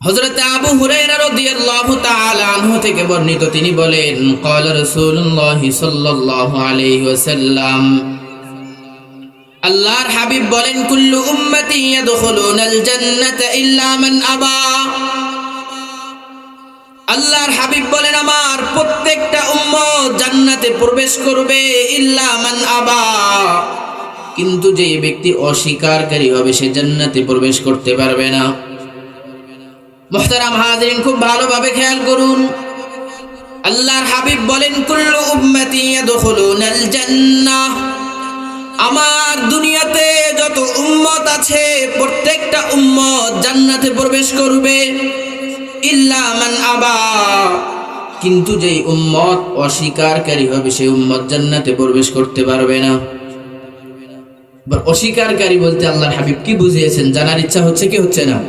হযরত আবু হুরায়রা রাদিয়াল্লাহু তাআলা আনহু থেকে বর্ণিত, তিনি বলেন, ক্বালা রাসূলুল্লাহ সাল্লাল্লাহু আলাইহি ওয়াসাল্লাম, আল্লাহর হাবিব বলেন, কুল্লু উম্মতি ইয়াদখুলুনাল জান্নাতা ইল্লা মান আবা। আল্লাহর হাবিব বলেন, আমার প্রত্যেকটা উম্মত জান্নাতে প্রবেশ করবে, ইল্লা মান আবা, কিন্তু যে ব্যক্তি অস্বীকারী হবে সে জান্নাতে প্রবেশ করতে পারবে না। মুহতারাম হাজিরিন, খুব ভালোভাবে খেয়াল করুন। আল্লাহর হাবিব বলেন, কুল্লু উম্মতি ইয়াদখুলুনাল জান্নাহ, আমার দুনিয়াতে যত উম্মত আছে প্রত্যেকটা উম্মত জান্নাতে প্রবেশ করবে, ইল্লা মান আবা, কিন্তু যেই উম্মত অস্বীকারী হবে সেই উম্মত জান্নাতে প্রবেশ করতে পারবে না। অস্বীকারী বলতে আল্লাহর হাবিব কি বুঝিয়েছেন জানার ইচ্ছা হচ্ছে কি হচ্ছে না?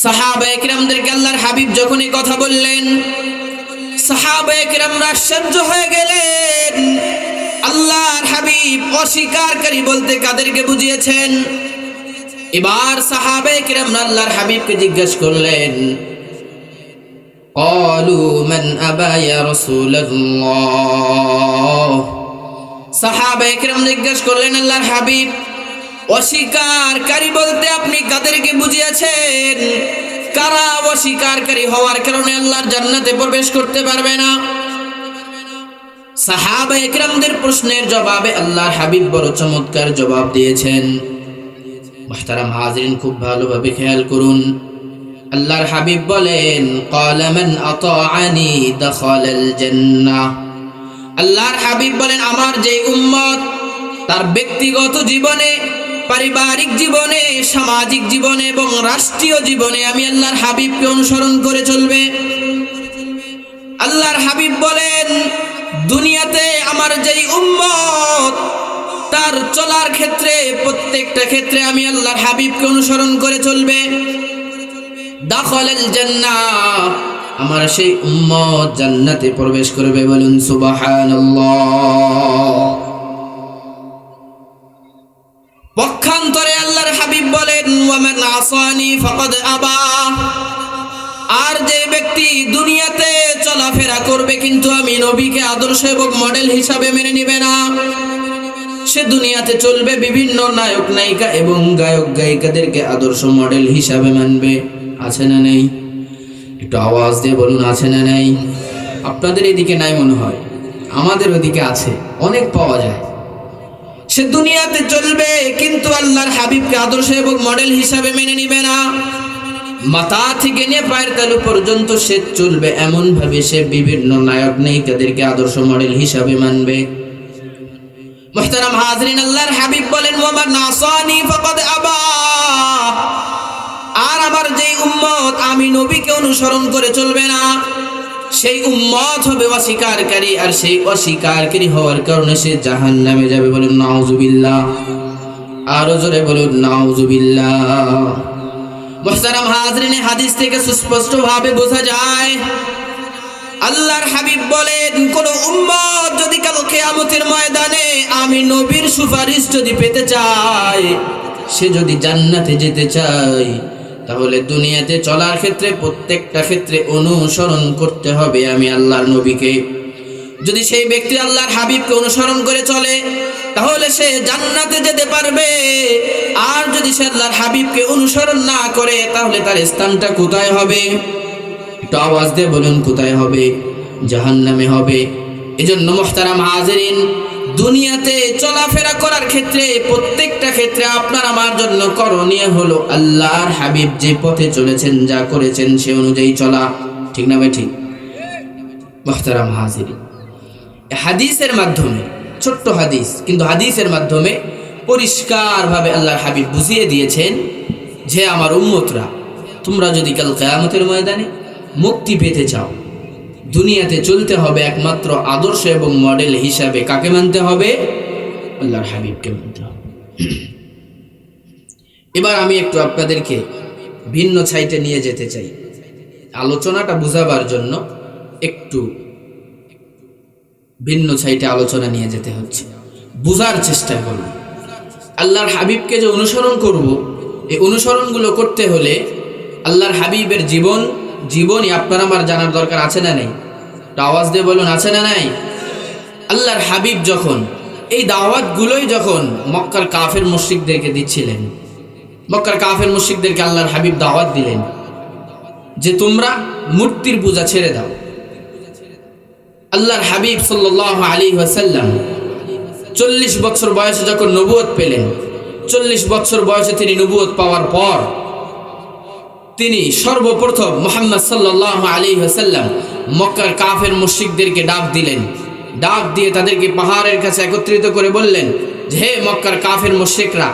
সাহাবায়ে কিরামদেরকে আল্লাহর হাবিব যখন এই কথা বললেন, সাহাবায়ে কিরামরা আশ্চর্য হয়ে গেলেন। আল্লাহর হাবিব অস্বীকারী বলতে কাদেরকে বুঝিয়েছেন? এবার সাহাবায়ে কিরামরা আল্লাহর হাবিবকে জিজ্ঞাসা করলেন, ক্বালু মান আবা ইয়া রাসূলুল্লাহ। সাহাবায়ে কিরাম জিজ্ঞাসা করলেন, আল্লাহর হাবিব অস্বীকারী বলতে আপনি কাদেরকে বুঝিয়েছেন? কারা অস্বীকারী হওয়ার কারণে আল্লাহর জান্নাতে প্রবেশ করতে পারবে না? সাহাবায়ে কিরামদের প্রশ্নের জবাবে আল্লাহর হাবিব বড় চমৎকার জবাব দিয়েছেন। মুহতারাম হাজিরিন, খুব ভালোভাবে খেয়াল করুন। আল্লাহর হাবিব বলেন, ক্বালা মান আতাআনি দাখালাল জান্নাহ। আল্লাহর হাবিব বলেন, আমার যে উম্মত তার ব্যক্তিগত জীবনে, পারিবারিক জীবনে, সামাজিক জীবনে এবং রাষ্ট্রীয় জীবনে আমি আল্লাহর হাবিবকে অনুসরণ করে চলবে। আল্লাহর হাবিব বলেন, দুনিয়াতে আমার যেই উম্মত তার চলার ক্ষেত্রে প্রত্যেকটা ক্ষেত্রে আমি আল্লাহর হাবিবকে অনুসরণ করে চলবে, দাখালাল জান্নাহ, আমার সেই উম্মত জান্নাতে প্রবেশ করবে। বলুন সুবহানাল্লাহ। পক্ষান্তরে আল্লাহর হাবিব বলেন, ওয়া মান আসানি ফাকাদ আবা, আর যে ব্যক্তি দুনিয়াতে চলাফেরা করবে কিন্তু আমি নবীকে আদর্শ এবং মডেল হিসাবে মেনে নিবে না, সে দুনিয়াতে চলবে বিভিন্ন নায়ক নায়িকা এবং গায়ক গায়িকাদেরকে আদর্শ মডেল হিসাবে মানবে। আছে না নেই? একটু আওয়াজ দিয়ে বলুন, আছে না নেই? আপনাদের এদিকে নাই মনে হয়, আমাদের ওদিকে আছে, অনেক পাওয়া যায়। সে দুনিয়াতে চলবে কিন্তু আল্লাহর হাবিবকে আদর্শ এবং মডেল হিসাবে মেনে নিবে না। মাথা থেকে নিয়ে পায়ের তালু পর্যন্ত সে চলবে এমন ভাবে সে বিভিন্ন নায়ক নায়িকাদেরকে আদর্শ মডেল হিসাবে মানবে। মুহতারাম হাজিরিন, আল্লাহর হাবিব বলেন, ওয়া মান আসানি ফাকাদ আবা, আর আমার যেই উম্মত আমি নবীকে অনুসরণ করে চলবে না সেই উম্মত হবে অস্বীকারী, আর সেই অস্বীকারী হওয়ার কারণে সে জাহান্নামে যাবে। বলুন নাউজুবিল্লাহ। আরো জোরে বলুন নাউজুবিল্লাহ। মুহতারাম হাজিরিন, হাদিস থেকে সুস্পষ্ট ভাবে বোঝা যায় আল্লাহর হাবিব বলেন, কোন উম্মত যদি কাল কিয়ামতের ময়দানে আমি নবীর সুপারিশ যদি পেতে চায়, সে যদি জান্নাতে যেতে চায়, তাহলে দুনিয়াতে চলার ক্ষেত্রে প্রত্যেকটা ক্ষেত্রে অনুসরণ করতে হবে আমি আল্লাহর নবীকে। যদি সেই ব্যক্তি আল্লাহর হাবিবকে অনুসরণ করে চলে তাহলে সে জান্নাতে যেতে পারবে, আর যদি সে আল্লাহর হাবিবকে অনুসরণ না করে তাহলে তার স্থানটা কোথায় হবে? একটু আওয়াজ দিয়ে বলুন, কোথায় হবে? জাহান্নামে হবে। এজন্য মুহতারাম হাজিরিন, দুনিয়াতে চলাফেরা করার ক্ষেত্রে প্রত্যেকটা ক্ষেত্রে আপনার আমার জন্য করণীয় হলো আল্লাহর হাবিব যে পথে চলেছেন, যা করেছেন সে অনুযায়ী চলা। ঠিক না ভাই? ঠিক। মুহতারাম হাজিরিন, হাদিসের মাধ্যমে, ছোট্ট হাদিস কিন্তু হাদিসের মাধ্যমে পরিষ্কারভাবে আল্লাহর হাবিব বুঝিয়ে দিয়েছেন যে আমার উম্মতরা, তোমরা যদি কাল কিয়ামতের ময়দানে মুক্তি পেতে চাও, দুনিয়াতে চলতে হবে একমাত্র আদর্শ এবং মডেল হিসাবে। কাকে মানতে হবে? আল্লাহর হাবিবকে মানতে হবে। এবার আমি একটু আপনাদেরকে ভিন্ন সাইটে নিয়ে যেতে চাই, আলোচনাটা বুঝাবার জন্য একটু ভিন্ন সাইটে আলোচনা নিয়ে যেতে হচ্ছে, বুঝার চেষ্টা করব। আল্লাহর হাবিবকে যে অনুসরণ করব, এই অনুসরণগুলো করতে হলে আল্লাহর হাবিবের জীবনই আপনার আমার জানার দরকার আছে না নেই? আওয়াজ দিয়ে বলুন, আছে না নাই? আল্লাহর হাবিব যখন এই দাওয়াতগুলোই যখন মক্কার কাফের মুশরিকদেরকে দিচ্ছিলেন, মক্কার কাফের মুশরিকদেরকে আল্লাহর হাবিব দাওয়াত দিলেন যে তোমরা মূর্তির পূজা ছেড়ে দাও। আল্লাহর হাবিব সাল্লাল্লাহু আলাইহি ওয়াসাল্লাম 40 বছর বয়সে যখন নবুয়ত পেলেন, 40 বছর বয়সে তিনি নবুয়ত পাওয়ার পর তিনি সর্বপ্রথম মুহাম্মদ সাল্লাল্লাহু আলাইহি ওয়াসাল্লাম মক্কার কাফের মুশরিকদেরকে ডাক দিলেন। ডাক দিয়ে তাদেরকে পাহাড়ের কাছে একত্রিত করে বললেন যে হে মক্কার কাফের মুশরিকরা,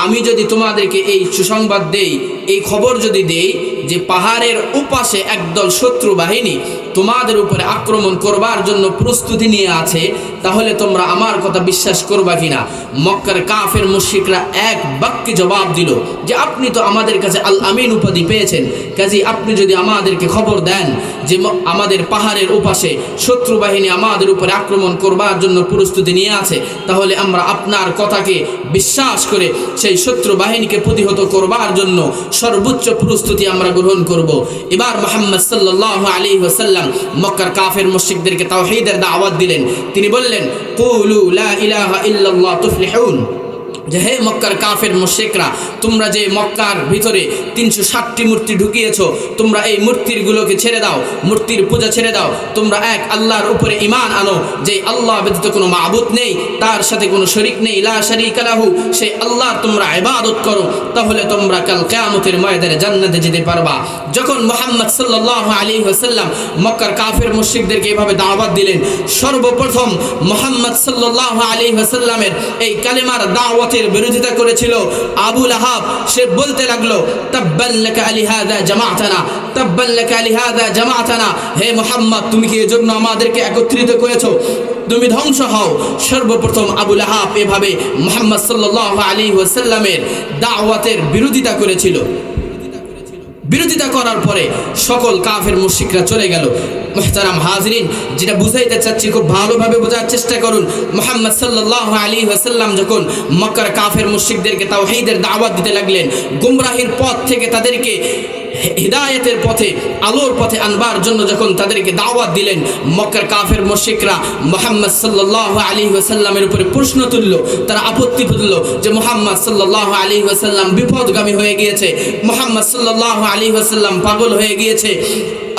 আমি যদি তোমাদেরকে এই সুসংবাদ দেই, এই খবর যদি দেই যে পাহাড়ের উপাশে একদল শত্রু বাহিনী তোমাদের উপরে আক্রমণ করবার জন্য প্রস্তুতি নিয়ে আছে, তাহলে তোমরা আমার কথা বিশ্বাস করবা কিনা? মক্কার কাফের মুশরিকরা এক বাক্যে জবাব দিল যে আপনি তো আমাদের কাছে আল আমিন উপাধি পেয়েছেন, কাজী আপনি যদি আমাদেরকে খবর দেন যে আমাদের পাহাড়ের উপাশে শত্রু বাহিনী আমাদের উপরে আক্রমণ করবার জন্য প্রস্তুতি নিয়ে আছে, তাহলে আমরা আপনার কথাকে বিশ্বাস করে সেই শত্রু বাহিনীকে প্রতিহত করবার জন্য সর্বোচ্চ প্রস্তুতি আমরা গ্রহণ করব। এবার মুহাম্মদ সাল্লাল্লাহু আলাইহি ওয়াসাল্লাম মক্কার কাফের মুশরিকদেরকে তাওহীদের দাওয়াত দিলেন। তিনি বললেন কুলু লা ইলাহা ইল্লাল্লাহ তুফলিহুন, যে হে মক্কার কাফের মুশরিকরা, তোমরা যে মক্কার ভিতরে 360টি মূর্তি ঢুকিয়েছো, তোমরা এই মূর্তিগুলোকে ছেড়ে দাও, মূর্তির পূজা ছেড়ে দাও। তোমরা এক আল্লাহর উপরে ঈমান আনো, যে আল্লাহ ব্যতীত কোনো মাবুদ নেই, তার সাথে কোনো শরীক নেই, লা শারীকা লাহু, সেই আল্লাহর তোমরা ইবাদত করো, তাহলে তোমরা কাল কিয়ামতের ময়দানে জান্নাতে যেতে পারবা। যখন মুহাম্মদ সাল্লাল্লাহু আলাইহি ওয়াসাল্লাম মক্কার কাফের মুশরিকদেরকে এভাবে দাওয়াত দিলেন, সর্বপ্রথম মুহাম্মদ সাল্লাল্লাহু আলাইহি ওয়াসাল্লামের এই কালেমার দাওয়াত বিরোধিতা করেছিল আবু লাহাব। সে বলতে লাগলো তাব্বান লাকা আলিহাদা জামাআতানা, তাব্বান লাকা আলিহাদা জামাআতানা, হে মুহাম্মদ তুমি কি এজন্য আমাদেরকে একত্রিত করেছো? তুমি ধ্বংস হও। সর্বপ্রথম আবু লাহাব এভাবে মুহাম্মদ সাল্লাল্লাহু আলাইহি ওয়াসাল্লামের দাওয়াতের বিরোধিতা করেছিল। বিরোধিতা করার পরে সকল কাফের মুশরিকরা চলে গেল। মুহতারাম হাজরিন, যেটা বুঝাইতে চাচ্ছি খুব ভালোভাবে বোঝার চেষ্টা করুন। মুহাম্মদ সাল্লাল্লাহু আলাইহি ওয়াসাল্লাম যখন মক্কার কাফের মুশরিকদেরকে তাওহীদের দাওয়াত দিতে লাগলেন, গুমরাহির পথ থেকে তাদেরকে হিদায়াতের পথে, আলোর পথে আনবার জন্য যখন তাদেরকে দাওয়াত দিলেন, মক্কার কাফের মুশরিকরা মুহাম্মদ সাল্লাল্লাহু আলাইহি ওয়াসাল্লামের উপরে প্রশ্ন তুলল, তারা আপত্তি তুলল যে মুহাম্মদ সাল্লাল্লাহু আলাইহি ওয়াসাল্লাম বিপদগামী হয়ে গিয়েছে, মুহাম্মদ সাল্লাল্লাহু আলাইহি ওয়াসাল্লাম পাগল হয়ে গিয়েছে।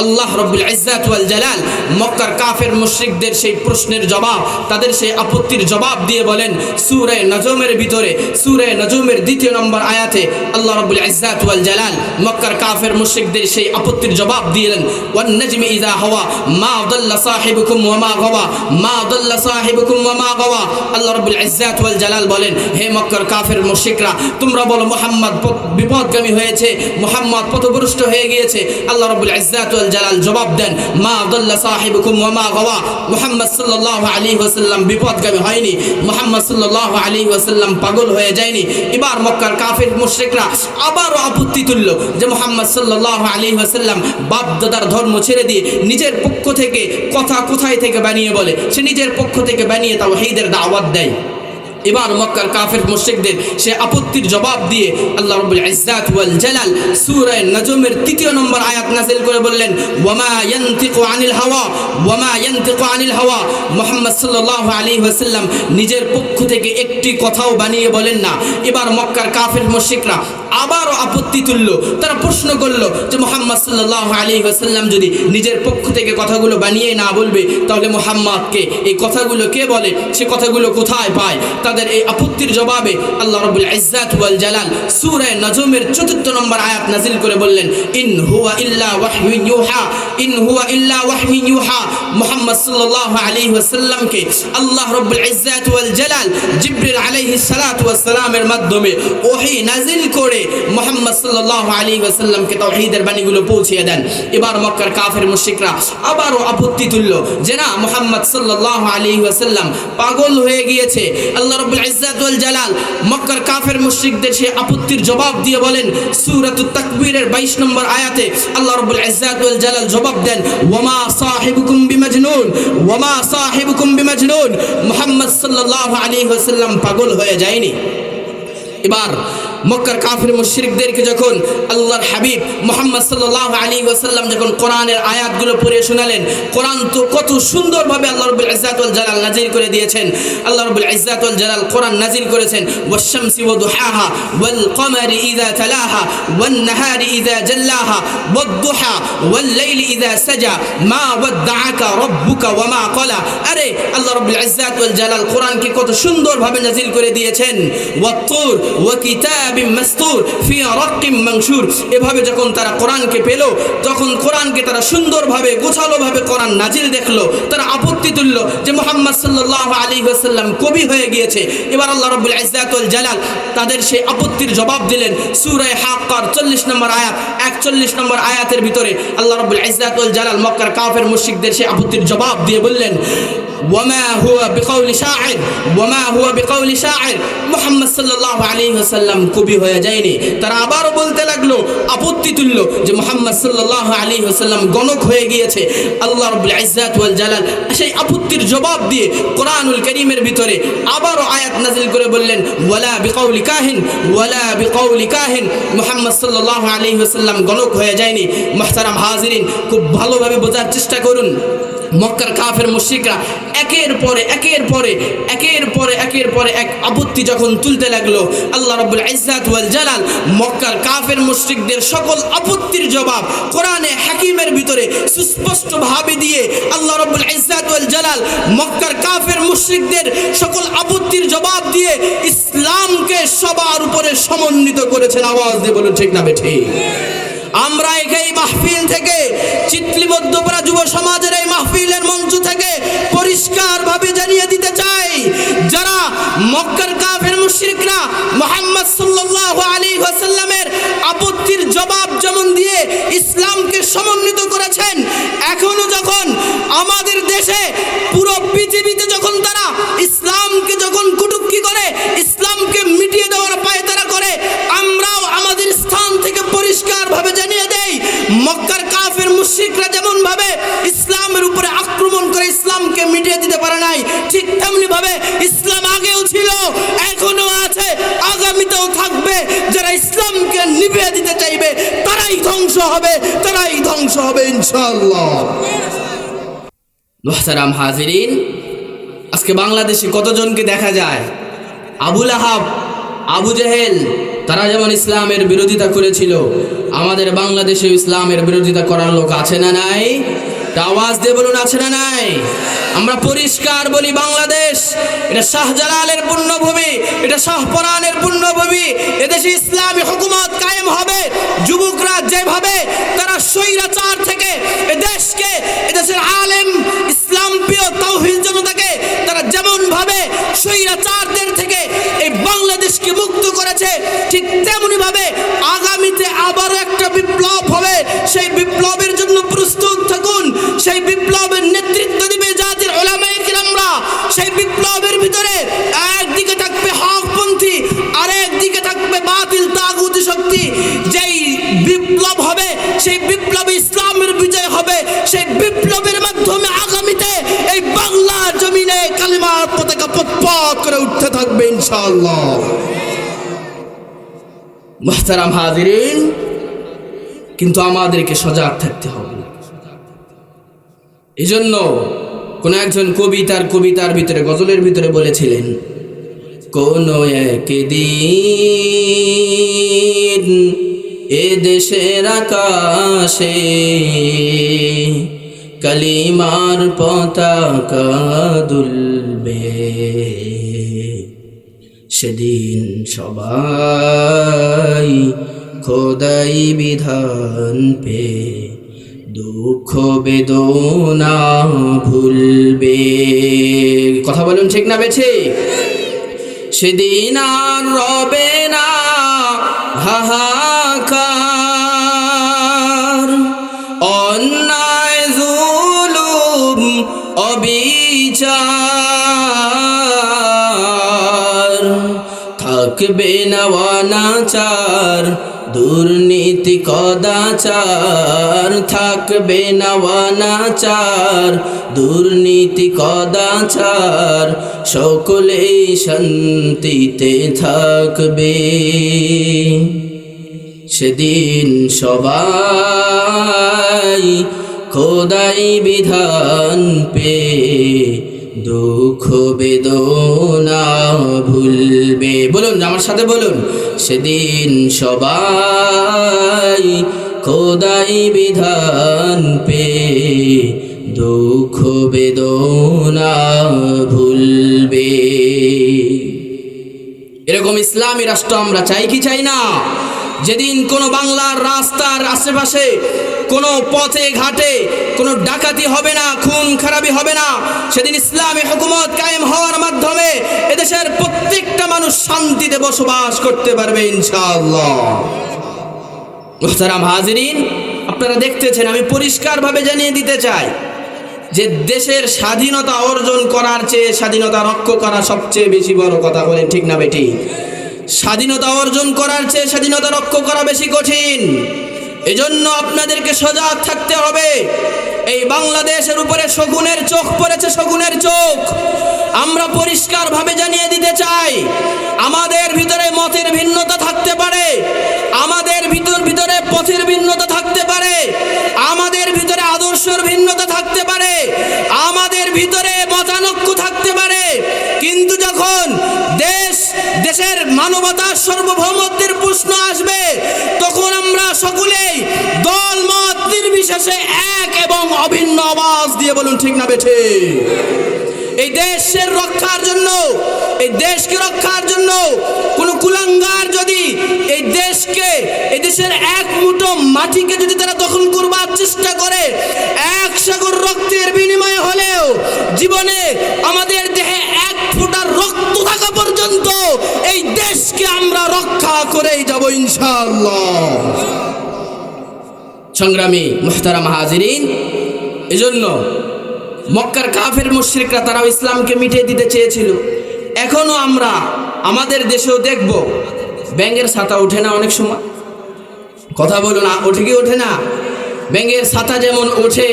আল্লাহ রাব্বুল ইজ্জাত ওয়াল জালাল মক্কার কাফের মুশরিকদের সেই প্রশ্নের জবাব, তাদের সেই আপত্তির জবাব দিয়ে বলেন সূরা নজমের ভিতরে, সূরা নজমের 2 নম্বর আয়াতে আল্লাহ রাব্বুল ইজ্জাত ওয়াল জালাল মক্কার কাফের মুশরিকদের সেই আপত্তির জবাব দিলেন ওয়ান নাজমি ইযা হাওয়া মা দাল্লা সাহিবুকুম ওয়া মা গাওয়া, মা দাল্লা সাহিবুকুম ওয়া মা গাওয়া। আল্লাহ রাব্বুল ইজ্জাত ওয়াল জালাল বলেন হে মক্কার কাফের মুশরিকরা, তোমরা বলো মুহাম্মদ বিপদগামী হয়েছে, মুহাম্মদ পথভ্রষ্ট হয়ে গিয়েছে। আল্লাহ রাব্বুল ইজ্জাত ওয়াল জালাল জবাব দেন মা দাল্লা সাহিবুকুম ওয়া মা গাওয়া, মুহাম্মদ সাল্লাল্লাহু আলাইহি ওয়াসাল্লাম বিপদগামী হয়নি, মুহাম্মদ সাল্লাল্লাহু আলাইহি ওয়াসাল্লাম পাগল হয়ে যায়নি। এবার মক্কার কাফের মুশরিকরা আবারও আপত্তি তুলল যে মুহাম্মদ সাল্লাল্লাহু আলাইহি ওয়াসাল্লাম বাপ দাদার ধর্ম ছেড়ে দিয়ে নিজের পক্ষ থেকে কথা কোথায় থেকে বানিয়ে বলে, সে নিজের পক্ষ থেকে বানিয়ে তাওহীদের দাওয়াত দেয়। এবার মক্কার কাফের মুশরিকদের সে আপত্তির জবাব দিয়ে আল্লাহ রাব্বুল ইজ্জাত ওয়াল জালাল সূরা নজমের 3 নম্বর আয়াত নাযিল করে বললেন ওয়ামা ইয়ানতিকু আনিল হাওয়া, ওয়ামা ইয়ানতিকু আনিল হাওয়া। মুহাম্মদ সাল্লাল্লাহু আলাইহি ওয়াসাল্লাম নিজের পক্ষ থেকে একটি কথাও বানিয়ে বলেন না। এবার মক্কার কাফের মুশরিকরা আবারও আপত্তি তুলল, তারা প্রশ্ন করল যে মুহাম্মদ সাল্লাল্লাহু আলাইহি ওয়াসাল্লাম যদি নিজের পক্ষ থেকে কথাগুলো বানিয়ে না বলবে, তাহলে মুহাম্মদকে এই কথাগুলো কে বলে, সে কথাগুলো কোথায় পায়? তাদের এই আপত্তির জবাবে আল্লাহ রাব্বুল ইজ্জাত ওয়াল জালাল সূরা নজমের 4 নম্বর আয়াত নাযিল করে বললেন ইন হুয়া ইল্লা ওয়াহয়ুন ইউহা, ইন হুয়া ইল্লা ওয়াহয়ুন ইউহা। মুহাম্মদ সাল্লাল্লাহু আলাইহি ওয়াসাল্লামকে আল্লাহ রাব্বুল ইজ্জাত ওয়াল জালাল জিবরিল আলাইহিস সালাতু ওয়াস সালামের মাধ্যমে ওহী নাযিল করে মুহাম্মদ সাল্লাল্লাহু আলাইহি ওয়াসাল্লামকে তাওহীদের বাণীগুলো পৌঁছে দেন। এবার মক্কার কাফের মুশরিকরা আবারও আপত্তি তুলল যে না, মুহাম্মদ সাল্লাল্লাহু আলাইহি ওয়াসাল্লাম পাগল হয়ে গিয়েছে। আল্লাহ রাব্বুল ইজ্জাত ওয়াল জালাল মক্কার কাফের মুশরিকদের সেই আপত্তির জবাব দিয়ে বলেন সূরাতুত তাকবীরের 22 নম্বর আয়াতে আল্লাহ রাব্বুল ইজ্জাত ওয়াল জালাল জবাব দেন ওয়ামা সাহিবুকুম বিমাজনুন, ওয়ামা সাহিবুকুম বিমাজনুন। মুহাম্মদ সাল্লাল্লাহু আলাইহি ওয়াসাল্লাম পাগল হয়ে যায়নি। এবার মক্কার কাফির মুশরিকদেরকে যখন আল্লাহর হাবিব মুহাম্মদ সাল্লাল্লাহু আলাইহি ওয়াসাল্লাম যখন কোরআনের আয়াতগুলো পড়ে শোনালেন, কোরআন তো কত সুন্দরভাবে আল্লাহ রাব্বুল ইজ্জাত ওয়াল জালাল নাজিল করে দিয়েছেন। আল্লাহ রাব্বুল ইজ্জাত ওয়াল জালাল কোরআন নাজিল করেছেন, ওয়াশ-শামসি ওয়া দুহাহা ওয়াল কমারি ইযা তালাহা ওয়ান নাহারি ইযা জাল্লাহা ওয়াদ-দুহা ওয়াল লাইলি ইযা সাজা মা ওয়াদ্দাআকা রাব্বুকা ওয়া মা ক্বালা। আরে আল্লাহ রাব্বুল ইজ্জাত ওয়াল জালাল কোরআনকে কত সুন্দরভাবে নাজিল করে দিয়েছেন। ওয়াত-তুর ওয়া কিতাবিম মাসতুর ফি রাক্কিম মানশুর। এভাবে যখন তারা কোরআনকে পেল, যখন কোরআনকে তারা সুন্দরভাবে গোছালোভাবে কোরআন নাজিল দেখলো, তারা আপত্তি তুলল যে মুহাম্মদ সাল্লাল্লাহু আলাইহি ওয়াসাল্লাম কবি হয়ে গিয়েছে। এবার আল্লাহ রাব্বুল ইজ্জাত ওয়াল জালাল তাদের সেই আপত্তির জবাব দিলেন। সূরা হাক্কার 40 নম্বর আয়াত 41 নম্বর আয়াতের ভিতরে আল্লাহ রাব্বুল ইজ্জাত ওয়াল জালাল মক্কার কাফের মুশরিকদের সেই আপত্তির জবাব দিয়ে বললেন, ওয়ামা হুয়া বিকাউলি শাইর ওয়ামা হুয়া বিকাউলি শাইর। মুহাম্মদ সাল্লাল্লাহু আলাইহি ওয়াসাল্লাম কবি হয়ে যায়নি। তারা আবারও বলতে লাগলো, আপত্তি তুলল যে মুহাম্মদ সাল্লাল্লাহু আলাইহি ওয়াসাল্লাম গণক হয়ে গিয়েছে। আল্লাহ রাব্বুল ইজ্জাত ওয়াল জালাল সেই আপত্তির জবাব দিয়ে কোরআনুল কারীমের ভিতরে আবারও আয়াত নাযিল করে বললেন, ওয়ালা বিকাউলি কাহিন ওয়ালা বিকাউলি কাহিন। মুহাম্মদ সাল্লাল্লাহু আলাইহি ওয়াসাল্লাম গণক হয়ে যায়নি। মুহতারাম হাজিরিন, খুব ভালোভাবে বোঝার চেষ্টা করুন। মক্কার কাফের মুশরিকরা একের পরে এক আপত্তি যখন তুলতে লাগলো, আল্লাহ রাব্বুল ইজ্জাত ওয়াল জালাল মক্কার কাফের মুশরিকদের সকল আপত্তির জবাব কোরআনে হাকিমের ভিতরে সুস্পষ্টভাবে দিয়ে আল্লাহ রাব্বুল ইজ্জাত ওয়াল জালাল মক্কার কাফের মুশরিকদের সকল আপত্তির জবাব দিয়ে ইসলামকে সবার উপরে সমন্বিত করেছেন। আওয়াজ দিয়ে বলুন ঠিক না বেঠিক? আমরা এই মাহফিল থেকে, চিতলি মধ্যপাড়া যুব সমাজের এই মাহফিলের মঞ্চ থেকে পরিষ্কারভাবে জানিয়ে দিতে চাই, যারা মক্কার কাফের মুশরিকরা মুহাম্মদ সাল্লাল্লাহু আলাইহি ওয়াসাল্লামের আপত্তির জবাব যেমন দিয়ে ইসলামকে সমন্বিত করেছেন, এখনো যখন আমাদের দেশে পুরো পৃথিবীতে যখন তারা ইসলামকে যখন কটূক্তি করে, ইসলামকে মিটিয়ে দেওয়ার পায়তারা করে, আমরাও আমাদের স্থান থেকে পরিষ্কারভাবে জানিয়ে দেই, মক্কার কাফের মুশরিকরা যেমন ভাবে ইসলামের উপরে আক্রমণ করে ইসলামকে মিটিয়ে দিতে পারে নাই, ঠিক তেমনি ভাবে ইসলাম আগেও ছিল, এখনো আছে, আগামীতেও থাকবে। যারা ইসলামকে নিভিয়ে দিতে চাইবে তারাই ধ্বংস হবে ইনশাআল্লাহ। মুহতারাম হাজিরিন, আজকে বাংলাদেশে কতজনকে দেখা যায় আবু লাহাব, আবু জেহেল, তারা যেমন ইসলামের বিরোধিতা করেছিল, আমাদের বাংলাদেশে ইসলামের বিরোধিতা করার লোক আছে না নাই? আওয়াজ দিয়ে বলুন, আছে না নাই? আমরা পরিষ্কার বলি, বাংলাদেশ এটা শাহজালালের পুণ্যভূমি, এটা শাহপরানের পুণ্যভূমি। এদেশে ইসলামী হুকুমত কায়েম হবে। যুবকরা যেভাবে তারা স্বৈরাচার থেকে এদেশকে, এদেশের আলেম ইসলাম প্রিয় তাওহীদ জনতাকে তারা যেমন ভাবে স্বৈরাচারদের থেকে এই বাংলাদেশকে মুক্ত করেছে, ঠিক তেমনি ভাবে আগামীতে আবারও একটা বিপ্লব হবে। সেই বিপ্লবের জন্য প্রস্তুত থাকুন। সেই বিপ্লবের নেতৃত্ব দিবে জাতির উলামায়ে কিরামরা। সেই বিপ্লবের ভিতরে একদিকে থাকবে হকপন্থী, আর একদিকে থাকবে বাতিল তাগুতি শক্তি। যেই বিপ্লব হবে, সেই বিপ্লবে ইসলামের বিজয় হবে। সেই বিপ্লবের মাধ্যমে আগামীতে এই বাংলার জমিনে কালিমার পতাকা পথ করে উঠতে থাকবে ইনশাআল্লাহ। মুহতারাম হাজিরিন, কিন্তু আমাদেরকে সজাগ থাকতে হবে। এই জন্য কোন একজন কবি তার কবিতার ভিতরে, গজলের ভিতরে বলেছিলেন, কোন একদিন এ দেশের আকাশে কালিমার পতাকা দুলবে, সেদিন সবাই খোদাই বিধান পে দুঃখ বেদনা ভুলবে। কথা বলুন ঠিক না বেছে? সেদিন আর রবে না হাহাকার, অন্যায় জুলুম অবিচার, থাকবে না অনাচার দুর্নীতি কদাচার থাকবে না অনাচার, দুর্নীতি কদাচার সকলেই শান্তিতে থাকবে। সেদিন সবাই খোদাই বিধান পে দুঃখ বেদনা ভুলবে। বলুন আমার সাথে বলুন, সেদিন সবাই খোদাই বিধান পে দুঃখ বেদনা ভুলবে। এরকম ইসলামী রাষ্ট্র আমরা চাই কি চাই না? যেদিন কোনো বাংলার রাস্তার আশেপাশে কোনো পথে ঘাটে কোনো ডাকাতি হবে না, খুন খারাপি হবে না, সেদিন ইসলামী হুকুমত কায়েম হওয়ার মাধ্যমে এদেশের প্রত্যেকটা মানুষ শান্তিতে বসবাস করতে পারবে ইনশাআল্লাহ। মুহতারাম হাজিরিন, আপনারা দেখতেছেন, আমি পরিষ্কারভাবে জানিয়ে দিতে চাই যে দেশের স্বাধীনতা অর্জন করার চেয়ে স্বাধীনতা রক্ষা করা সবচেয়ে বেশি বড় কথা। বলেন ঠিক না বেটি? স্বাধীনতা অর্জন করার চেয়ে স্বাধীনতা রক্ষা করা বেশি কঠিন। এজন্য আপনাদেরকে সজাগ থাকতে হবে। এই বাংলাদেশের উপরে শকুনের চোখ পড়েছে, শকুনের চোখ। আমরা পরিষ্কারভাবে জানিয়ে দিতে চাই, আমাদের ভিতরে মতের ভিন্নতা থাকতে পারে, আমাদের ভিতরে পথের ভিন্নতা থাকতে পারে, আমাদের ভিতরে আদর্শের ভিন্নতা থাকতে পারে, আমাদের ভিতরে মতানৈক্য থাকতে পারে, কিন্তু যখন দেশের মানবতার সার্বভৌমত্বের প্রশ্ন আসবে, তখন আমরা সকলেই দল মত নির্বিশেষে এক এবং অভিন্ন আওয়াজ দিয়ে বলুন ঠিক না বেঠে? এই দেশের রক্ষার জন্য, এই দেশকে রক্ষার জন্য কোন কুলাঙ্গার যদি এই দেশের এক মুঠো মাটিকে যদি তারা দখল করবার চেষ্টা করে, এক সাগর রক্তের বিনিময়ে হলেও জীবনে আমাদের দেহে এক ফোঁটা রক্ত থাকা পর্যন্ত এই দেশকে আমরা রক্ষা করেই যাব ইনশাআল্লাহ। সংগ্রামী মুহতারাম হাজিরিন, এজন্য মক্কার কাফের মুশরিকরা তারাও ইসলামকে মিটিয়ে দিতে চেয়েছিল। এখনো আমরা আমাদের দেশেও দেখব, ব্যাঙের ছাতা ওঠে না অনেক সময়? কথা বলো না, ওঠে কি ওঠে না? ব্যাঙের ছাতা যেমন ওঠে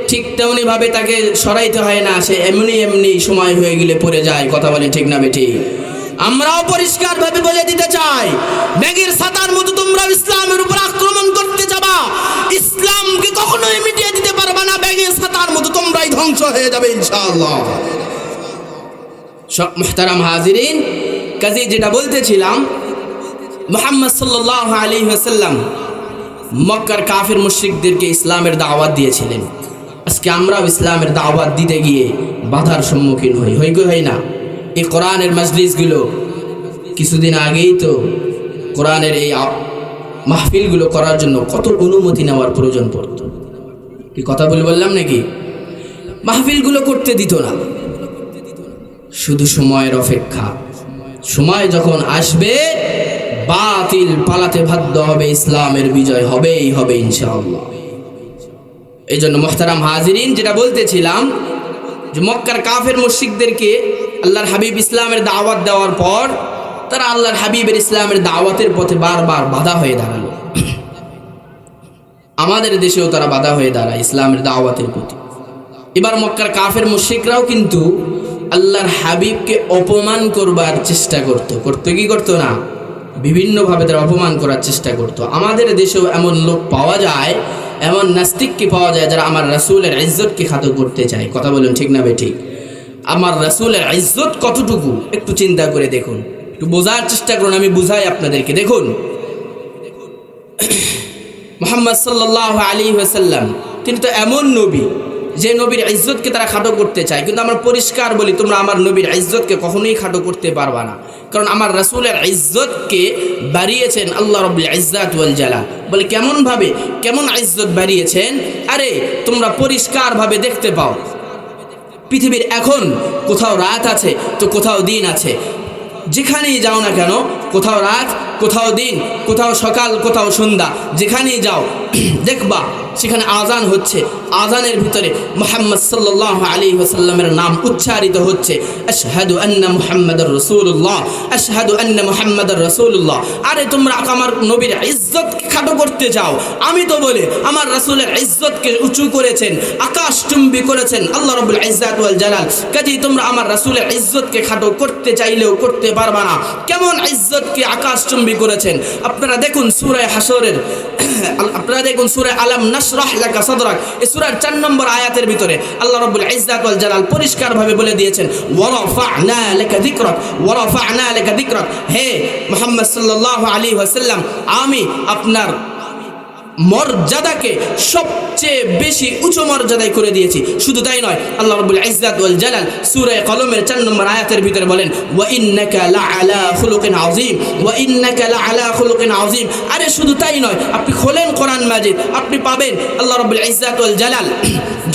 ঠিক তেমনি ভাবে তাকে সরাইতে হয় না, সে এমনি সময় হয়ে গেলে পড়ে যায়। কথা বলেন ঠিক না বেটি? আমরাও পরিষ্কারভাবে বলে দিতে চাই, ব্যাঙের ছাতার মতো তোমরা ইসলামের উপর আক্রমণ করতে যাবা, ইসলামকে কখনোই মিটিয়ে দিতে পারবা না। ব্যাঙের ছাতার মতো তোমরাই ধ্বংস হয়ে যাবে ইনশাআল্লাহ। মুহতারাম হাজিরিন, কাজী যেটা বলতেছিলাম, মুহাম্মদ সাল্লাল্লাহু আলাইহি ওয়াসাল্লাম মক্কার কাফের মুশরিকদেরকে ইসলামের দাওয়াত দিয়েছিলেন। আজকে আমরাও ইসলামের দাওয়াত দিতে গিয়ে বাধার সম্মুখীন হই না? এই কোরআনের মজলিসগুলো, কিছুদিন আগেই তো কোরআনের এই মাহফিলগুলো করার জন্য কত অনুমতি নেওয়ার প্রয়োজন পড়তো। কি কথা বললাম নাকি? মাহফিলগুলো করতে দিত না, শুধু সময়ের অপেক্ষা। সময় যখন আসবে বাতিল পালাতে বাধ্য হবে, ইসলামের বিজয় হবেই হবে ইনশাআল্লাহ। এই জন্য মুহতারাম হাজিরিন, যেটা বলতেছিলাম যে মক্কার কাফের মুশরিকদেরকে আল্লাহর হাবিব ইসলামের দাওয়াত দেওয়ার পর তারা আল্লাহর হাবিবের ইসলামের দাওয়াতের পথে বারবার বাধা হয়ে দাঁড়ালো। আমাদের দেশেও তারা বাধা হয়ে দাঁড়ায় ইসলামের দাওয়াতের প্রতি। এবার মক্কার কাফের মুশরিকরাও কিন্তু আল্লাহর হাবিবকে অপমান করবার চেষ্টা করতো না, বিভিন্নভাবে তারা অপমান করার চেষ্টা করতো। আমাদের দেশেও এমন লোক পাওয়া যায়, এমন নাস্তিককে পাওয়া যায় যারা আমার রাসূলের ইজ্জতকে খাটো করতে চায়। কথা বলুন ঠিক না বেঠিক? আমার রাসূলের ইজ্জত কতটুকু একটু চিন্তা করে দেখুন, একটু বোঝার চেষ্টা করুন। আমি বুঝাই আপনাদেরকে। দেখুন, মুহাম্মদ সাল্লাল্লাহু আলাইহি ওয়াসাল্লাম তিনি তো এমন নবী যে নবীর ইজ্জতকে তারা খাটো করতে চায়। কিন্তু আমরা পরিষ্কার বলি, তোমরা আমার নবীর ইজ্জতকে কখনোই খাটো করতে পারবা না, কারণ আমার রাসূলের ইজ্জতকে বাড়িয়েছেন আল্লাহ রাব্বুল ইজ্জাত ওয়াল জালাল। বলে কেমন ভাবে, কেমন ইজ্জত বাড়িয়েছেন? আরে তোমরা পরিষ্কারভাবে দেখতে পাও, পৃথিবীর এখন কোথাও রাত আছে তো কোথাও দিন আছে। যেখানেই যাও না কেন, কোথাও রাত, কোথাও দিন, কোথাও সকাল, কোথাও সন্ধ্যা, যেখানেই যাও দেখবা সেখানে আজান হচ্ছে, আযানের ভিতরে মুহাম্মদ সাল্লাল্লাহু আলাইহি ওয়াসাল্লামের নাম উচ্চারিত হচ্ছে, আশহাদু আন্না মুহাম্মাদুর রাসূলুল্লাহ, আশহাদু আন্না মুহাম্মাদুর রাসূলুল্লাহ। আরে তোমরা আমার নবীর ইজ্জতকে খাটো করতে চাও, আমি তো বলে আমার রাসূলের ইজ্জতকে উঁচু করেছেন, আকাশচুম্বী করেছেন আল্লাহ রাব্বুল ইজ্জাত ওয়াল জালাল। কাজেই তোমরা আমার রাসূলের ইজ্জতকে খাটো করতে চাইলেও করতে পারবা না। কেমন ইজ্জতকে আকাশচুম্বী করেছেন আপনারা দেখুন সূরা হাশরের, আপনারা দেখুন সূরা আলাম নাশরাহ লাকা সাদরাক, এই সূরার 4 নম্বর আয়াতের ভিতরে আল্লাহ রাব্বুল ইজ্জাত ওয়াল জালাল পরিষ্কারভাবে বলে দিয়েছেন, ওয়া রাফা'না লাকা যিকরাক, ওয়া রাফা'না লাকা যিকরাক। হে মুহাম্মদ সাল্লাল্লাহু আলাইহি ওয়াসাল্লাম, আমি আপনার মর্যাদাকে সবচেয়ে বেশি উঁচু মর্যাদায় করে দিয়েছি। শুধু তাই নয়, আল্লাহ রাব্বুল ইজ্জাত ওয়াল জালাল সূরা কলমের 4 নম্বর আয়াতের ভিতরে বলেন, ওয়া ইন্নাকা লাআলা খুলুকিন আযীম, ওয়া ইন্নাকা লাআলা খুলুকিন আযীম। আরে শুধু তাই নয়, আপনি খোলেন কোরআন মাজিদ, আপনি পাবেন আল্লাহ রাব্বুল ইজ্জাত ওয়াল জালাল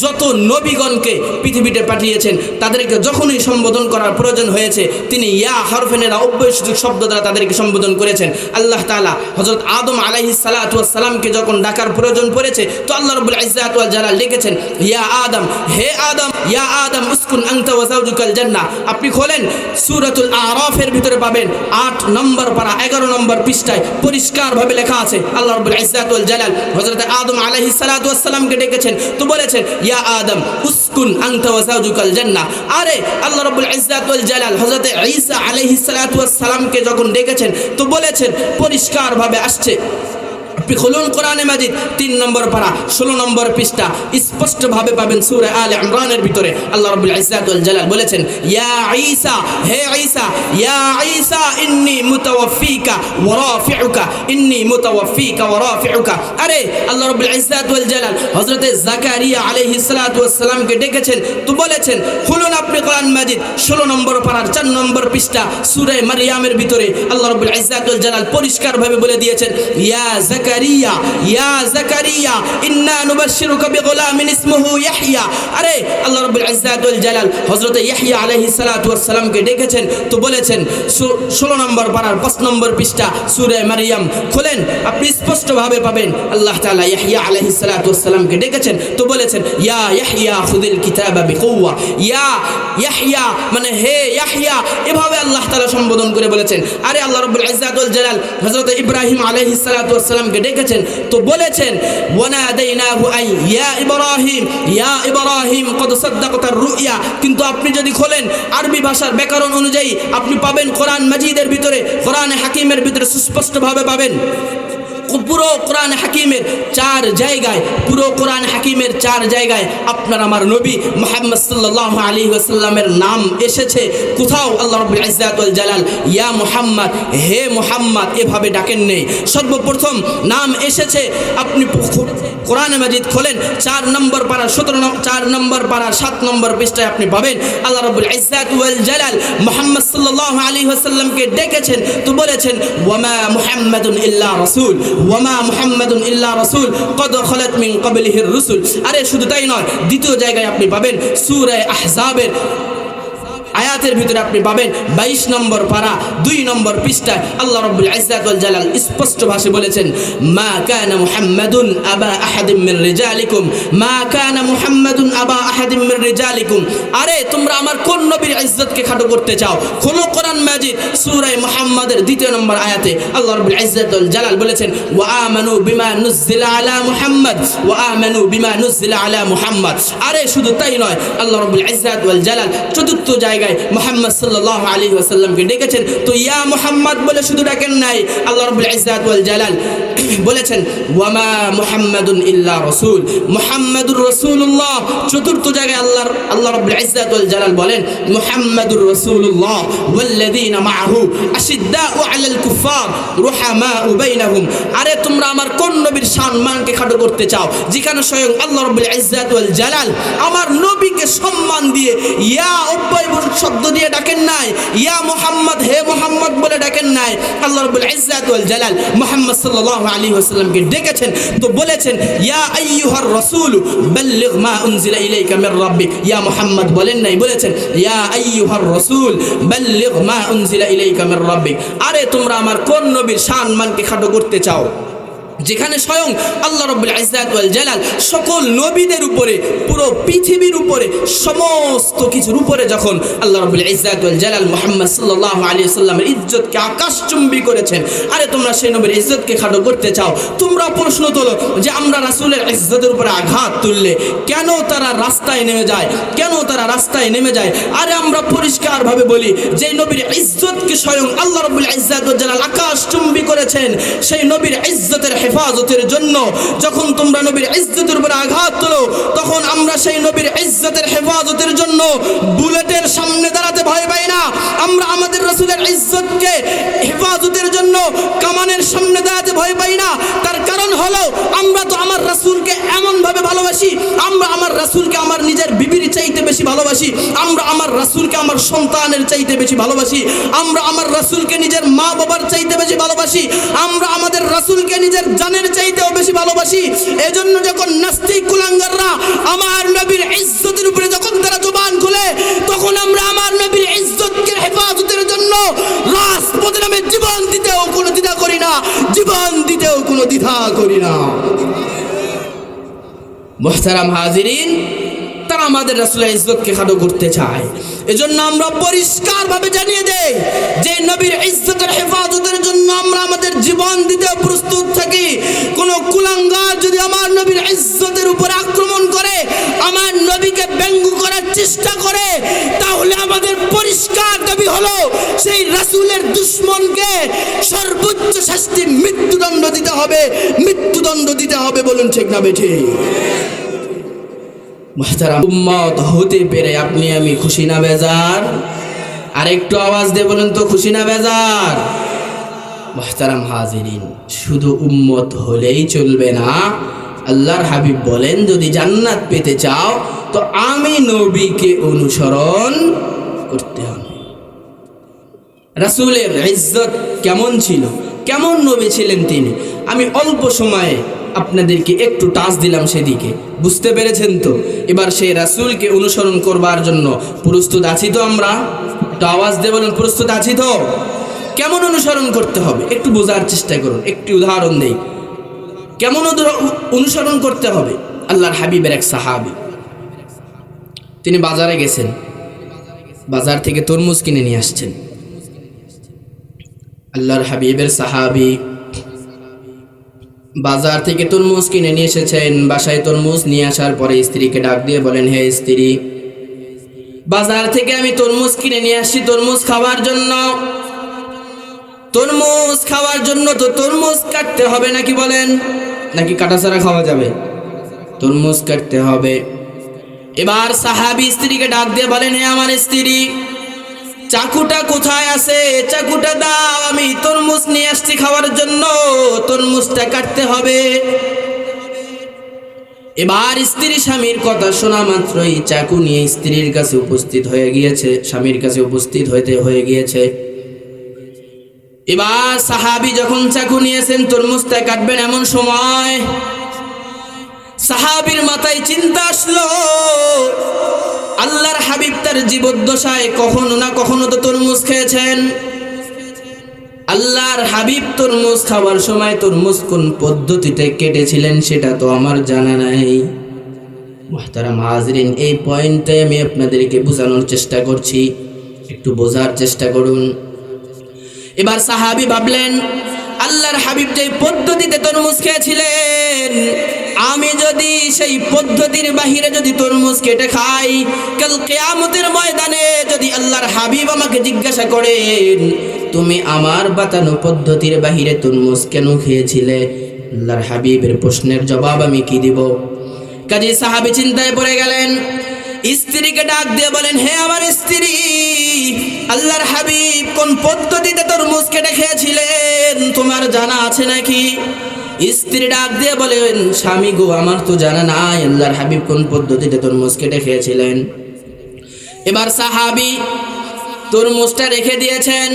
যত নবীগণকে পৃথিবীতে পাঠিয়েছেন তাদেরকে যখনই সম্বোধন করার প্রয়োজন হয়েছে তিনি ইয়া হরফেনেরা অব্যয়সূচক শব্দ দ্বারা তাদেরকে সম্বোধন করেছেন। আল্লাহ তাআলা হযরত আদম আলাইহিস সালাতু ওয়াস সালামকে যখন ডাকার প্রয়োজন পড়েছে তো আল্লাহ রাব্বুল ইজ্জাত ওয়াল জালাল লিখেছেন, ইয়া আদম, হে আদম, ইয়া আদম উসকুন আনতা ওয়া যাওজুকাল জান্নাহ। আপনি খোলেন সূরাতুল আরাফের ভিতরে পাবেন 8 নম্বর পারা 11 নম্বর পৃষ্ঠায় পরিষ্কারভাবে লেখা আছে আল্লাহ রাব্বুল ইজ্জাত ওয়াল জালাল হযরত আদম আলাইহিস সালাতু ওয়াস সালামকে ডেকেছেন তো বলেছেন, ইয়া আদম উসকুন আনতা ওয়া যাওজুকাল জান্নাহ। আরে আল্লাহ রাব্বুল ইজ্জাত ওয়াল জালাল হযরত ঈসা আলাইহিস সালাতু ওয়াস সালামকে যখন ডেকেছেন তো বলেছেন, পরিষ্কারভাবে আসছে, আপনি খুলুন কোরআনে মাজিদ 3 নম্বর পারা 16 নম্বর পৃষ্ঠা, স্পষ্টভাবে পাবেন সূরা আলে ইমরানের ভিতরে আল্লাহ রাব্বুল ইজ্জাত ওয়াল জালাল বলেছেন, ইয়া ঈসা, হে ঈসা, ইয়া ঈসা ইন্নী মুতাওয়াফিকা ওয়া রাফিউকা, ইন্নী মুতাওয়াফিকা ওয়া রাফিউকা। আরে আল্লাহ রাব্বুল ইজ্জাত ওয়াল জালাল হযরত জাকারিয়া আলাইহিস সালাতু ওয়াস সালামকে ডেকেছেন তো বলেছেন, খুলুন আপনি কোরআন মাজিদ 16 নম্বর পারার 4 নম্বর পৃষ্ঠা সূরা মারইয়ামের ভিতরে আল্লাহ রাব্বুল ইজ্জাত ওয়াল জালাল পরিষ্কারভাবে বলে দিয়েছেন, ইয়া জাকারিয়া, ইয়া জাকারিয়া ইন্না নুবাশশিরুকা বিগুলামিন ইসমুহু ইয়াহইয়া। আরে আল্লাহ রাব্বুল ইজ্জাত ওয়াল জালাল হযরত ইয়াহইয়া আলাইহিস সালাতু ওয়াস সালামকে ডেকেছেন তো বলেছেন 16 নম্বর পারার 5 নম্বর পৃষ্ঠা সূরা মারইয়াম খোলেন, আপনি স্পষ্টভাবে পাবেন আল্লাহ তাআলা ইয়াহইয়া আলাইহিস সালাতু ওয়াস সালামকে ডেকেছেন তো বলেছেন, ইয়া ইয়াহইয়া খুযিল কিতাবা বিকুওয়া, ইয়া ইয়াহইয়া মানে হে ইয়াহইয়া, এভাবে আল্লাহ তাআলা সম্বোধন করে বলেছেন। আরে আল্লাহ রাব্বুল ইজ্জাত ওয়াল জালাল হযরত ইব্রাহিম আলাইহিস সালাতু ওয়াস সালামকে ডেকেছেন তো বলেছেন, ওয়ানাদাইনাহু আই ইয়া ইব্রাহিম, ইয়া ইব্রাহিম কদ সাদ্দাকতার রুইয়া। কিন্তু আপনি যদি খোলেন আরবি ভাষার ব্যাকরণ অনুযায়ী আপনি পাবেন কোরআন মাজিদের ভিতরে, কোরআনে হাকিমের ভিতরে সুস্পষ্টভাবে পাবেন পুরো কোরআন হাকিমের 4 জায়গায়, পুরো কোরআন হাকিমের 4 জায়গায় আপনার আমার নবী মুহাম্মদ সাল্লাল্লাহু আলাইহি ওয়াসাল্লামের নাম এসেছে। কোথাও আল্লাহ রাব্বুল ইজ্জাত ওয়াল জালাল ইয়া মুহাম্মদ, হে মুহাম্মদ এভাবে ডাকেন নেই। সর্বপ্রথম নাম এসেছে, আপনি কোরআনে মাজিদ খোলেন 4 নম্বর পারা 4 নম্বর পারা 7 নম্বর পৃষ্ঠায় আপনি পাবেন আল্লাহ রাব্বুল ইজ্জাত ওয়াল জালাল মুহাম্মদ সাল্লাল্লাহু আলাইহি ওয়াসাল্লামকে ডেকেছেন তো বলেছেন, ওয়ামা মুহাম্মাদুন ইল্লা রাসূল, ওয়ামা মুহাম্মাদুন ইল্লা রাসূল কদ খালাত মিন ক্বাবলিহির রুসুল। আরে শুধু তাই নয়, দ্বিতীয় জায়গায় আপনি পাবেন সূরা আহজাবের আয়াতের ভিতরে আপনি পাবেন 22 নম্বর পারা 2 নম্বর পৃষ্ঠায় আল্লাহ রাব্বুল ইজ্জাত ওয়াল জালাল স্পষ্ট ভাষায় বলেছেন, মা কানা মুহাম্মাদুন আবা আহাদিম মির রিজালিকুম, মা কানা মুহাম্মাদুন আবা আহাদিম মির রিজালিকুম। আরে তোমরা আমার কোন নবীর ইজ্জতকে খাটো করতে চাও? খোলো কোরআন মাজিদ সূরা মুহাম্মাদের 2 নম্বর আয়াতে আল্লাহ রাব্বুল ইজ্জাত ওয়াল জালাল বলেছেন, ওয়া আমানু বিমা নুজিলা আলা মুহাম্মদ, ওয়া আমানু বিমা নুজিলা আলা মুহাম্মদ। আরে শুধু তাই নয়, আল্লাহ রাব্বুল ইজ্জাত ওয়াল জালাল চতুর্থ জায়গায় মুহাম্মদ সাল্লাল্লাহু আলাইহি ওয়াসাল্লামকে ডেকেছেন তো ইয়া মুহাম্মদ বলে শুধু ডাকেন নাই, আল্লাহ রাব্বুল ইজ্জাত ওয়াল জালাল বলেছেন, ওয়ামা মুহাম্মাদুন ইল্লা রাসূল, মুহাম্মাদুর রাসূলুল্লাহ। চতুর্থ জায়গায় আল্লাহ রাব্বুল ইজ্জাত ওয়াল জালাল বলেন, মুহাম্মাদুর রাসূলুল্লাহ ওয়াল্লাযীনা মাআহু আশিদ্দাউ আলাল কুফার রুহামাউ বাইনাহুম। আরে তোমরা আমার কোন নবীর সম্মানকে খাটো করতে চাও যেখানে স্বয়ং আল্লাহ রাব্বুল ইজ্জাত ওয়াল জালাল আমার নবীকে সম্মান দিয়ে ইয়া অব্যয়ভূত শব্দ দিয়ে ডাকেন নাই, ইয়া মুহাম্মদ, হে মুহাম্মদ বলে ডাকেন নাই। আল্লাহ রাব্বুল ইজ্জাত ওয়াল জালাল মুহাম্মদ সাল্লাল্লাহু আলাইহি ওয়াসাল্লামকে ডেকেছেন তো বলেছেন, ইয়া আইয়ুহার রাসূল বাল্লিগ মা উনজিলা ইলাইকা মির রাব্বিক। ইয়া মুহাম্মদ বলেন নাই, বলেছেন ইয়া আইয়ুহার রাসূল বাল্লিগ মা উনজিলা ইলাইকা মির রাব্বিক। আরে তোমরা আমার কোন নবীর সম্মানকে খাটো করতে চাও যেখানে স্বয়ং আল্লাহ রাব্বুল ইজ্জাত ওয়াল জালাল সকল নবীদের উপরে, পুরো পৃথিবীর উপরে, সমস্ত কিছুর উপরে যখন আল্লাহ রাব্বুল ইজ্জাত ওয়াল জালাল মুহাম্মদ সাল্লাল্লাহু আলাইহি সাল্লামের ইজ্জতকে আকাশচুম্বী করেছেন, আরে তোমরা সেই নবীর ইজ্জতকে খাটো করতে চাও। তোমরা প্রশ্ন তোলো যে আমরা রাসূলের ইজ্জতের উপরে আঘাত তুললে কেন তারা রাস্তায় নেমে যায়, কেন তারা রাস্তায় নেমে যায়? আরে আমরা পরিষ্কারভাবে বলি যে নবীর ইজ্জতকে স্বয়ং আল্লাহ রাব্বুল ইজ্জাত ওয়াল জালাল আকাশচুম্বী করেছেন। সেই নবীর ইজ্জতের হেফাজতের জন্য যখন তোমরা নবীর ইজ্জতের উপরে আঘাত তোলো, তখন আমরা সেই নবীর ইজ্জতের হেফাজতের জন্য বুলেটের সামনে দাঁড়াতে ভয় পাই না। আমরা আমাদের রাসূলের ইজ্জতকে হেফাজতের জন্য কামানের সামনে দাঁড়াতে ভয় পাই না। তার কারণ হলো আমরা তো আমার রাসূলকে এমন ভাবে ভালোবাসি, আমরা আমার রাসূলকে আমার নিজের বিবির চাইতে বেশি ভালোবাসি, আমরা আমার রাসূলকে আমার সন্তানের চাইতে বেশি ভালোবাসি, আমরা আমার রাসূলকে নিজের মা বাবার চাইতে বেশি ভালোবাসি, আমরা আমাদের রাসূলকে নিজের জানের চাইতেও বেশি ভালোবাসি। এজন্য যখন নাস্তিক কুলাঙ্গাররা আমার নবীর ইজ্জতের উপরে যখন তারা জবান খুলে, তখন আমরা আমার নবীর ইজ্জতকে হেফাজতের জন্য রাজপথে নামে জীবন দিতেও কোনো দ্বিধা করি না, জীবন দিতেও কোনো দ্বিধা করি না। মুহতারাম হাজিরিন, তারা আমাদের রাসূলের ইজ্জতকে খাটো করতে চায়। এজন্য আমরা পরিষ্কারভাবে জানিয়ে দেই যে নবীর ইজ্জতের হেফাজতের জন্য আমরা আমাদের জীবন দিতে প্রস্তুত থাকি। কোন কুলাঙ্গার যদি আমার নবীর ইজ্জতের উপর আক্রমণ করে, আমার নবীকে ব্যঙ্গ করার চেষ্টা করে, তাহলে আমাদের পরিষ্কার দাবি হলো সেই রাসূলের দুশমনকে সর্বোচ্চ শাস্তি মৃত্যুদণ্ড দিতে হবে, মৃত্যুদণ্ড দিতে হবে। বলুন ঠিক না বেঠিক? মুহতারাম উম্মত হতে পেরে আপনি আমি খুশি না বেজার? আর একটু আওয়াজ দিয়ে বলুন তো, খুশি না বেজার? মুহতারাম হাজিরিন, শুধু উম্মত হলেই চলবে না। আল্লাহর হাবিব বলেন, যদি জান্নাত পেতে চাও তো আমি নবীকে অনুসরণ করতে হবে। রাসূলের ইজ্জত কেমন ছিল, কেমন নবী ছিলেন তিনি, আমি অল্প সময়ে আপনাদেরকে একটু টাচ দিলাম সেদিকে, বুঝতে পেরেছেন তো? এবার সেই রাসূলকে অনুসরণ করবার জন্য প্রস্তুত আছি তো? আমরা একটু আওয়াজ দিয়ে বলুন, প্রস্তুত আছি তো? কেমন অনুসরণ করতে হবে একটু বোঝার চেষ্টা করুন। একটি উদাহরণ দেই, কেমন অনুসরণ করতে হবে। আল্লাহর হাবিবের এক সাহাবী, তিনি বাজারে গেছেন, বাজার থেকে তরমুজ কিনে নিয়ে আসছেন। আল্লাহর হাবিবের সাহাবী বাজার থেকে তরমুজ কিনে নিয়ে এসেছেন। বাসায় তরমুজ নিয়ে আসার পরে স্ত্রীকে ডাক দিয়ে বলেন, হে স্ত্রী, বাজার থেকে আমি তরমুজ কিনে নিয়ে আসছি তরমুজ খাওয়ার জন্য। তরমুজ খাওয়ার জন্য তো তরমুজ কাটতে হবে নাকি বলেন? নাকি কাটা ছাড়া খাওয়া যাবে? তরমুজ কাটতে হবে। এবার সাহাবী স্ত্রীকে ডাক দিয়ে বলেন, হে আমার স্ত্রী, চাকুটা কোথায় আছে? চাকুটা দাও, আমি তরমুজ নিয়ে আসছি খাওয়ার জন্য, তরমুজটা কাটতে হবে। এবার স্ত্রী স্বামীর কথা শোনা মাত্রই চাকু নিয়ে স্ত্রীর কাছে উপস্থিত হয়ে গিয়েছে, স্বামীর কাছে উপস্থিত হয়ে গিয়েছে। এবার সাহাবী যখন চাকু নিয়েছেন তরমুজটা কাটবেন, এমন সময় সাহাবীর মাথায় চিন্তা আসলো, আল্লাহর হাবিব তার জীবদ্দশায় কখনো না কখনো তো তরমুজ খেয়েছেন। আল্লাহর হাবিব তরমুজ খাওয়ার সময় তরমুজ কোন পদ্ধতিতে কেটেছিলেন সেটা তো আমার জানা নাই। মুহতারাম হাজিরিন, এই পয়েন্টে আমি আপনাদেরকে বোঝানোর চেষ্টা করছি, একটু বোঝার চেষ্টা করুন। এবার সাহাবী ভাবলেন, আল্লাহর হাবিব যে পদ্ধতিতে তরমুজ খেয়েছিলেন, আমি যদি সেই পদ্ধতির বাহিরে যদি তরমুজ কেটে খাই, কাল কিয়ামতের ময়দানে যদি আল্লাহর হাবিব আমাকে জিজ্ঞাসা করেন, তুমি আমার বাতানো পদ্ধতির বাহিরে তরমুজ কেন খেয়েছিলে, আল্লাহর হাবিবের প্রশ্নের জবাব আমি কি দিব? কাজী সাহাবী চিন্তায় পড়ে গেলেন। স্ত্রীকে ডাক দিয়ে বলেন, হে আমার স্ত্রী, আল্লাহর হাবিব কোন পদ্ধতিতে তরমুজ কেটে খেয়েছিলেন তোমার জানা আছে নাকি? স্ত্রী ডাক দিয়ে বলেন, স্বামী গো, আমার তো জানা নাই আল্লাহর হাবিব কোন পদ্ধতিতে তরমুজ কেটে খেয়েছিলেন। এবার সাহাবী তরমুজটা রেখে দিয়েছেন,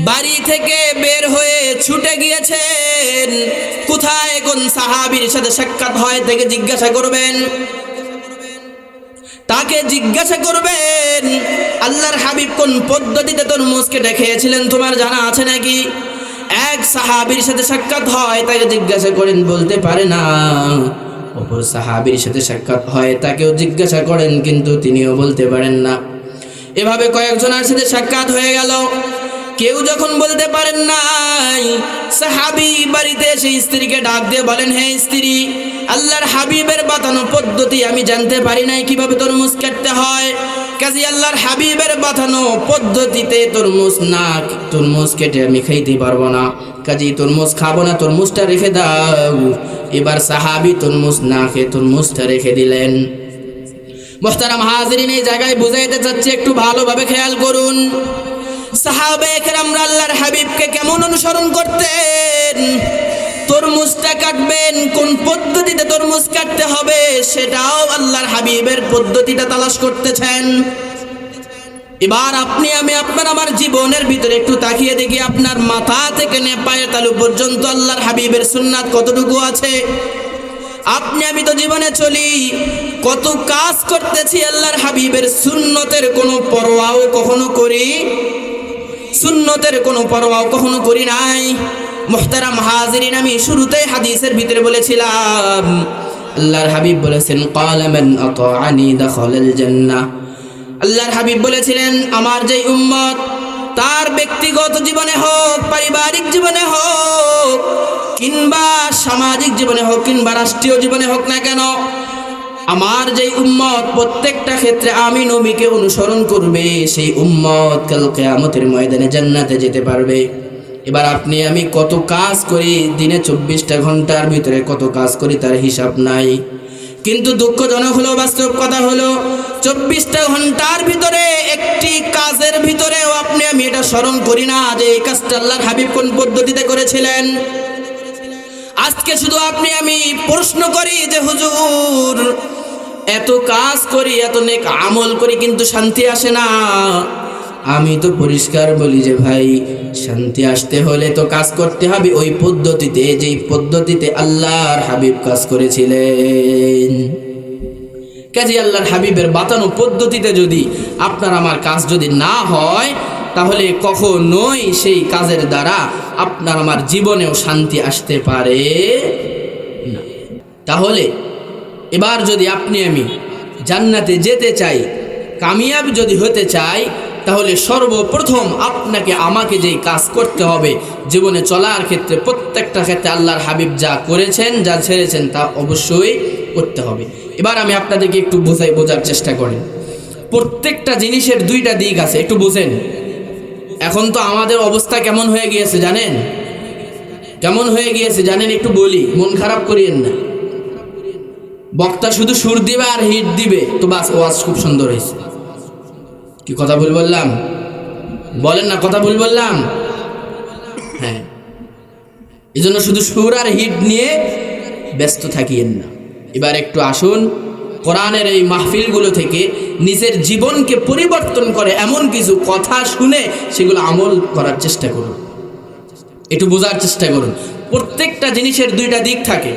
বাড়ি থেকে বের হয়ে ছুটে গিয়েছেন। কোথায় কোন সাহাবীর সাথে সাক্ষাৎ হয় তাকে জিজ্ঞাসা করবেন, তাকে জিজ্ঞাসা করবেন, আল্লাহর হাবিব কোন পদ্ধতিতে তরমুজ কেটে খেয়েছিলেন তোমার জানা আছে নাকি? এক সাহাবীর সাথে সাক্ষাৎ হয়, তাকে জিজ্ঞাসা করেন, বলতে পারে না। অপর সাহাবীর সাথে সাক্ষাৎ হয়, তাকেও জিজ্ঞাসা করেন, কিন্তু তিনিও বলতে পারেন না। এভাবে কয়েকজনের সাথে সাক্ষাৎ হয়ে গেল, কেউ যখন বলতে পারেন নাই, সাহাবী বাড়িতে এসে স্ত্রীকে ডাক দিয়ে বলেন, হে স্ত্রী, আল্লাহর হাবিবের বাতানো পদ্ধতি আমি জানতে পারি নাই কিভাবে তরমুজ কাটতে হয়। কাজী আল্লাহর হাবিবের বাতানো পদ্ধতিতে তরমুজ কেটে আমি খাইতে পারবো না, কাজী তরমুজ খাবো না, তরমুজটা রেখে দাও। এবার সাহাবী তরমুজ না খেয়ে তরমুজটা রেখে দিলেন। মুহতারাম হাজিরিন, এই জায়গায় বুঝাইতে চাচ্ছি, একটু ভালোভাবে খেয়াল করুন। সাহাবায়ে কেরামরা আল্লাহর হাবিবকে কেমন অনুসরণ করতেন, তরমুজটা কাটবেন কোন পদ্ধতিতে তরমুজ কাটতে হবে সেটাও আল্লাহর হাবিবের পদ্ধতিটা তালাশ করতেছেন। এবার আপনি আমি আপনার আমার জীবনের ভিতরে একটু তাকিয়ে দেখি, আপনার মাথা থেকে পায়ের তালু পর্যন্ত আল্লাহর হাবিবের সুন্নাত কতটুকু আছে। আপনি আমি তো জীবনে চলি, কত কাজ করতেছি, আল্লাহর হাবিবের সুন্নতের কোনো পরোয়াও কখনো করি, সুন্নতের কোনো পরোয়াও কখনো করি নাই। মুহতারাম হাজিরিন, আমি শুরুতেই হাদিসের ভিতরে বলেছিলাম, আল্লাহর হাবিব বলেছেন, ক্বালা মান আতাআনি দাখালাল জান্নাহ। আল্লাহর হাবিব বলেছিলেন, আমার যে উম্মত, তার ব্যক্তিগত জীবনে হোক, পারিবারিক জীবনে হোক, কিংবা সামাজিক জীবনে হোক, কিংবা রাষ্ট্রীয় জীবনে হোক না কেন, আমার যেই উম্মত প্রত্যেকটা ক্ষেত্রে আমি নবীকে অনুসরণ করবে, সেই উম্মত কাল কিয়ামতের ময়দানে জান্নাতে যেতে পারবে। এবার আপনি আমি কত কাজ করি, দিনে 24টা ঘন্টার ভিতরে কত কাজ করি তার হিসাব নাই। কিন্তু দুঃখজনক হলো, বাস্তব কথা হলো, 24টা ঘন্টার ভিতরে একটি কাজের ভিতরেও আপনি আমি এটা স্মরণ করি না যে এই কাজটা আল্লাহর হাবিব কোন পদ্ধতিতে করেছিলেন। আজকে শুধু আপনি আমি প্রশ্ন করি যে হুজুর, এত কাজ করি, এত নেক আমল করি, কিন্তু শান্তি আসে না। আমি তো পরিষ্কার বলি যে ভাই, শান্তি আসতে হলে তো কাজ করতে হবে ওই পদ্ধতিতে, যেই পদ্ধতিতে আল্লাহর হাবিব কাজ করেছিলেন। কাজী আল্লাহর হাবিবের বাতানো পদ্ধতিতে যদি আপনার আমার কাজ যদি না হয়, তাহলে কখনোই সেই কাজের দ্বারা আপনার আমার জীবনেও শান্তি আসতে পারে না। তাহলে এবার যদি আপনি আমি জান্নাতে যেতে চাই, কামিয়াব যদি হতে চাই, তাহলে সর্বপ্রথম আপনাকে আমাকে যেই কাজ করতে হবে জীবনে চলার ক্ষেত্রে, প্রত্যেকটা ক্ষেত্রে আল্লাহর হাবিব যা করেছেন, যা ছেড়েছেন, তা অবশ্যই করতে হবে। এবার আমি আপনাদেরকে একটু বোঝার চেষ্টা করি। প্রত্যেকটা জিনিসের দুইটা দিক আছে, একটু বুঝেন। এখন তো আমাদের অবস্থা কেমন হয়ে গিয়েছে জানেন, কেমন হয়ে গিয়েছে জানেন, একটু বলি, মন খারাপ করিয়েন না। বক্তা শুধু সুর দিবে আর হিট দিবে, তো বাস ওয়াজ খুব সুন্দর হয়েছে। কি কথা ভুল বললাম? বলেন না, কথা ভুল বললাম? হ্যাঁ, এই জন্য শুধু সুর আর হিট নিয়ে ব্যস্ত থাকিয়েন না। এবার একটু আসুন, কোরআনের এই মাহফিলগুলো থেকে নিজের জীবনকে পরিবর্তন করে এমন কিছু কথা শুনে সেগুলো আমল করার চেষ্টা করুন, একটু বোঝার চেষ্টা করুন। প্রত্যেকটা জিনিসের দুইটা দিক থাকে,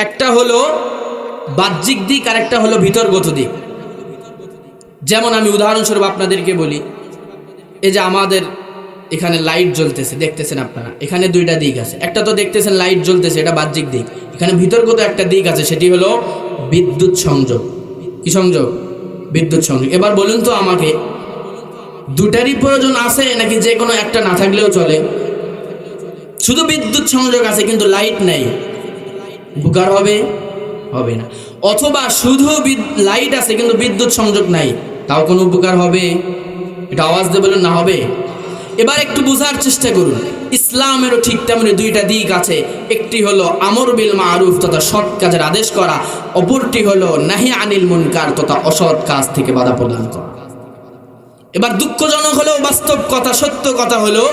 একটা হলো বাহ্যিক দিক আর একটা হলো ভিতরগত দিক। যেমন আমি উদাহরণস্বরূপ আপনাদেরকে বলি, এই যে আমাদের এখানে লাইট জ্বলতেছে, দেখতেছেন আপনারা, এখানে দুইটা দিক আছে। একটা তো দেখতেছেন লাইট জ্বলতেছে, এটা বাহ্যিক দিক। এখানে ভিতরগত একটা দিক আছে, সেটি হলো বিদ্যুৎ সংযোগ। কি সংযোগ? বিদ্যুৎ সংযোগ। এবার বলুন তো আমাকে, দুটারই প্রয়োজন আছে নাকি যে কোনো একটা না থাকলেও চলে? শুধু বিদ্যুৎ সংযোগ আছে কিন্তু লাইট নেই, উপকার হবে? হবে না। অথবা শুধু লাইট আছে কিন্তু বিদ্যুৎ সংযোগ নাই, তাও কোনো উপকার হবে? এটা আওয়াজ দিয়ে বলুন, না হবে? এবার একটু বোঝার চেষ্টা করুন, ইসলামেরও ঠিক তেমনি দুইটা দিক আছে। একটি হলো আমর বিল মারুফ তথা সৎ কাজের আদেশ করা, অপরটি হলো নাহি আনিল মুনকার তথা অসৎ কাজ থেকে বাধা প্রদান করা। এবার দুঃখজনক হলেও বাস্তব কথা, সত্য কথা হলো,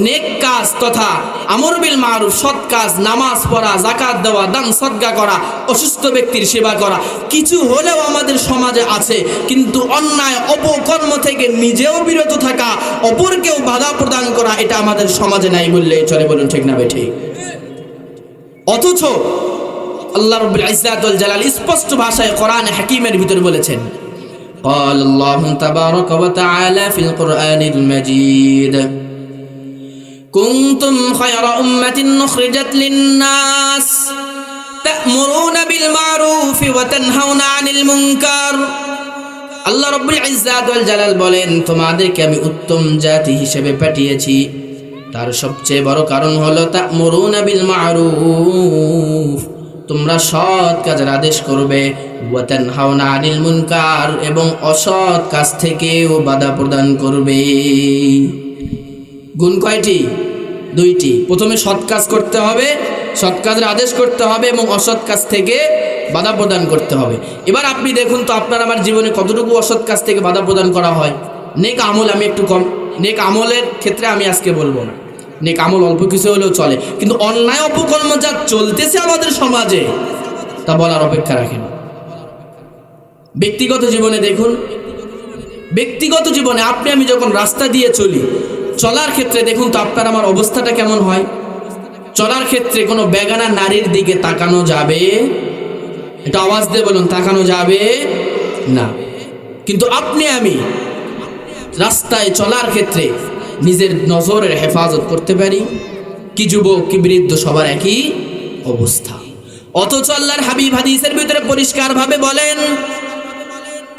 নেক কাজ তথা আমর বিল মারুফ, সৎ কাজ, নামাজ পড়া, যাকাত দেওয়া, দান সদকা করা, অসুস্থ ব্যক্তির সেবা করা, কিছু হলেও আমাদের সমাজে আছে। কিন্তু অন্যায় অপকর্ম থেকে নিজেও বিরত থাকা, অপরকেও বাধা প্রদান করা, এটা আমাদের সমাজে নাই বললে চলে। বলুন ঠিক না বেঠিক? অথচ আল্লাহ রাব্বুল ইজ্জাত ওয়াল জালাল স্পষ্ট ভাষায় কোরআন হাকিমের ভিতরে বলেছেন, قال الله تبارك وتعالى في القرآن المجيد কুনতুম খায়রা উম্মাতিন উখরিজাত লিন-নাস তা'মুরুনা বিল মা'রুফ ওয়া তানহাউনা আনিল মুনকার। আল্লাহ রাব্বুল ইজ্জাত ওয়াল জালাল বলেন, তোমাদেরকে আমি উত্তম জাতি হিসেবে পাঠিয়েছি, তার সবচেয়ে বড় কারণ হলো তা'মুরুনা বিল মা'রুফ, তোমরা সৎ কাজের আদেশ করবে, ওয়া তানহাউনা আনিল মুনকার, এবং অসৎ কাজ থেকেও বাধা প্রদান করবে। গুণ কয়টি? দুইটি। প্রথমে সৎ কাজ করতে হবে, সৎ কাজের আদেশ করতে হবে, এবং অসৎ কাজ থেকে বাধা প্রদান করতে হবে। এবার আপনি দেখুন তো আপনার আমার জীবনে কতটুকু অসৎ কাজ থেকে বাধা প্রদান করা হয়। নেক আমল আমি একটু কম, নেক আমলের ক্ষেত্রে আমি আজকে বলবো না, নেক আমল অল্প কিছু হলেও চলে, কিন্তু অন্যায় অপকর্ম যা চলতেছে আমাদের সমাজে তা বলার অপেক্ষা রাখেন। ব্যক্তিগত জীবনে দেখুন, ব্যক্তিগত জীবনে আপনি আমি যখন রাস্তা দিয়ে চলি, চলার ক্ষেত্রে দেখুন তো আপনার আমার অবস্থাটা কেমন হয়। চলার ক্ষেত্রে কোনো বেগানা নারীর দিকে তাকানো যাবে? এটা আওয়াজ দিয়ে বলুন, তাকানো যাবে না। কিন্তু আপনি আমি রাস্তায় চলার ক্ষেত্রে নিজের নজরের হেফাজত করতে পারি? কি যুবক কি বৃদ্ধ সবার একই অবস্থা। অথচ আল্লাহর হাবিব হাদিসের ভিতরে পরিষ্কারভাবে বলেন,